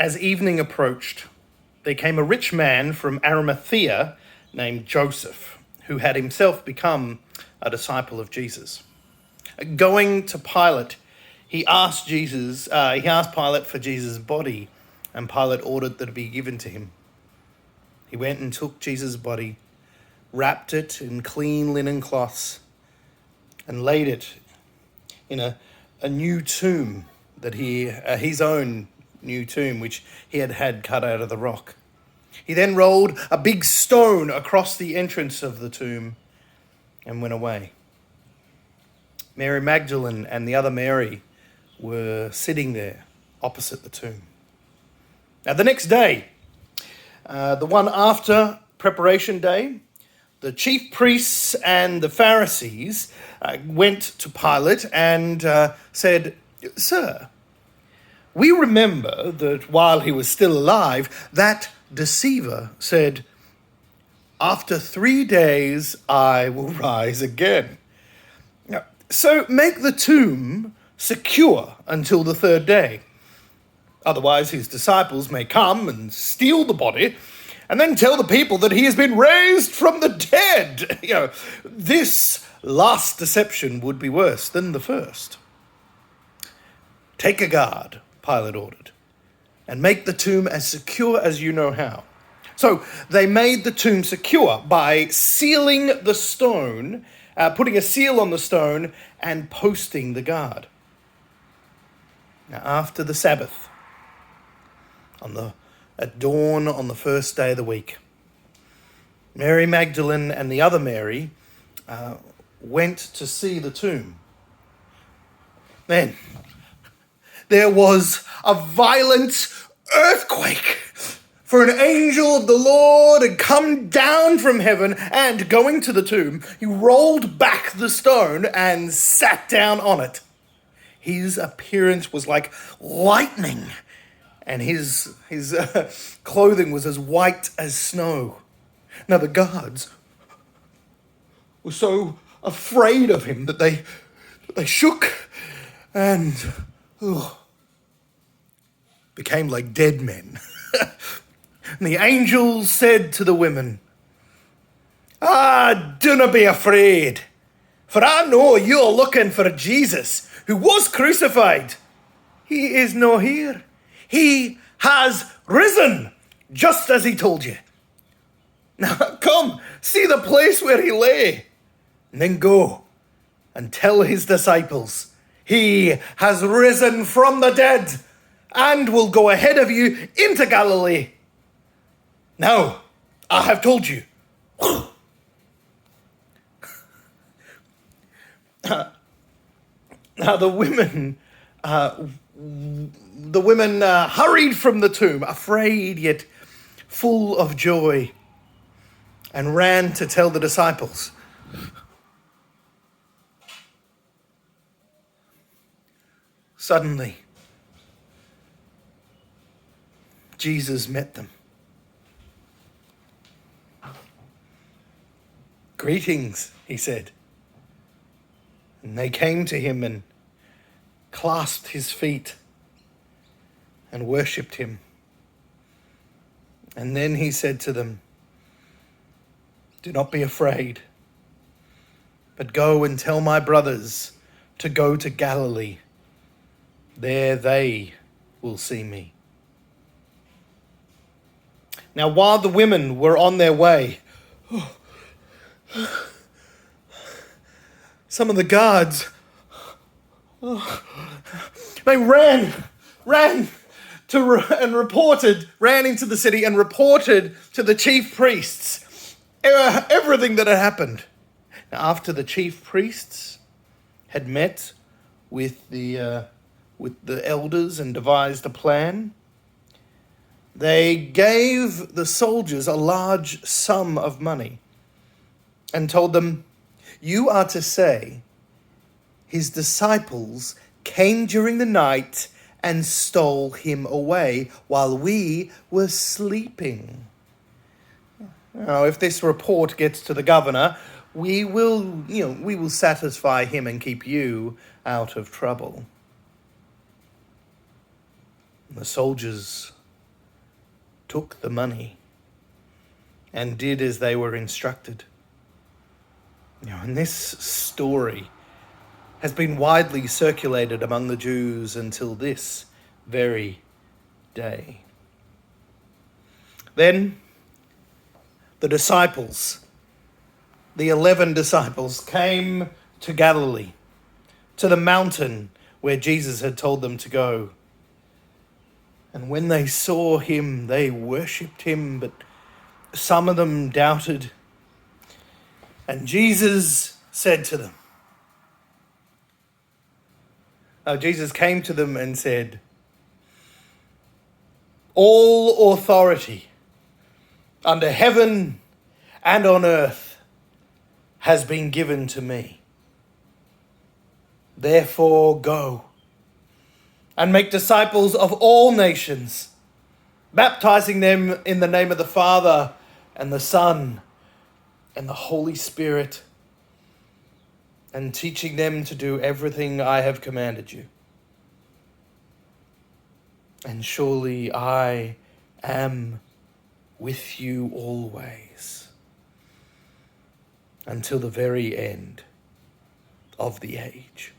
As evening approached, there came a rich man from Arimathea named Joseph, who had himself become a disciple of Jesus. Going to Pilate, he asked Pilate for Jesus' body, and Pilate ordered that it be given to him. He went and took Jesus' body, wrapped it in clean linen cloths, and laid it in a new tomb that his own new tomb, which he had cut out of the rock. He then rolled a big stone across the entrance of the tomb and went away. Mary Magdalene and the other Mary were sitting there opposite the tomb. Now the next day, the one after preparation day, the chief priests and the Pharisees went to Pilate and said, "Sir, we remember that while he was still alive, that deceiver said, 'After 3 days I will rise again.' So make the tomb secure until the 3rd day. Otherwise his disciples may come and steal the body and then tell the people that he has been raised from the dead." This last deception would be worse than the first. "Take a guard," Pilate ordered, "and make the tomb as secure as you know how." So they made the tomb secure by sealing the stone, putting a seal on the stone and posting the guard. Now after the Sabbath, at dawn on the 1st day of the week, Mary Magdalene and the other Mary went to see the tomb. Then there was a violent earthquake, for an angel of the Lord had come down from heaven, and going to the tomb, he rolled back the stone and sat down on it. His appearance was like lightning, and his clothing was as white as snow. Now the guards were so afraid of him that they shook and became like dead men. And the angel said to the women, "Do not be afraid, for I know you're looking for Jesus who was crucified. He is not here. He has risen, just as he told you. Now come, see the place where he lay, and then go and tell his disciples, he has risen from the dead and will go ahead of you into Galilee. Now, I have told you." Now the women hurried from the tomb, afraid yet full of joy, and ran to tell the disciples. Suddenly, Jesus met them. "Greetings," he said. And they came to him and clasped his feet and worshipped him. And then he said to them, "Do not be afraid, but go and tell my brothers to go to Galilee. There they will see me." Now while the women were on their way, some of the guards, they ran into the city and reported to the chief priests everything that had happened. Now, after the chief priests had met with the elders and devised a plan, they gave the soldiers a large sum of money and told them, "You are to say, his disciples came during the night and stole him away while we were sleeping. Now, if this report gets to the governor, we will satisfy him and keep you out of trouble." The soldiers took the money and did as they were instructed. And this story has been widely circulated among the Jews until this very day. Then the disciples, the 11 disciples, came to Galilee, to the mountain where Jesus had told them to go. And when they saw him, they worshipped him, but some of them doubted. And Jesus said to them, Jesus came to them and said, "All authority under heaven and on earth has been given to me. Therefore go and make disciples of all nations, baptizing them in the name of the Father and the Son and the Holy Spirit, and teaching them to do everything I have commanded you. And surely I am with you always, until the very end of the age."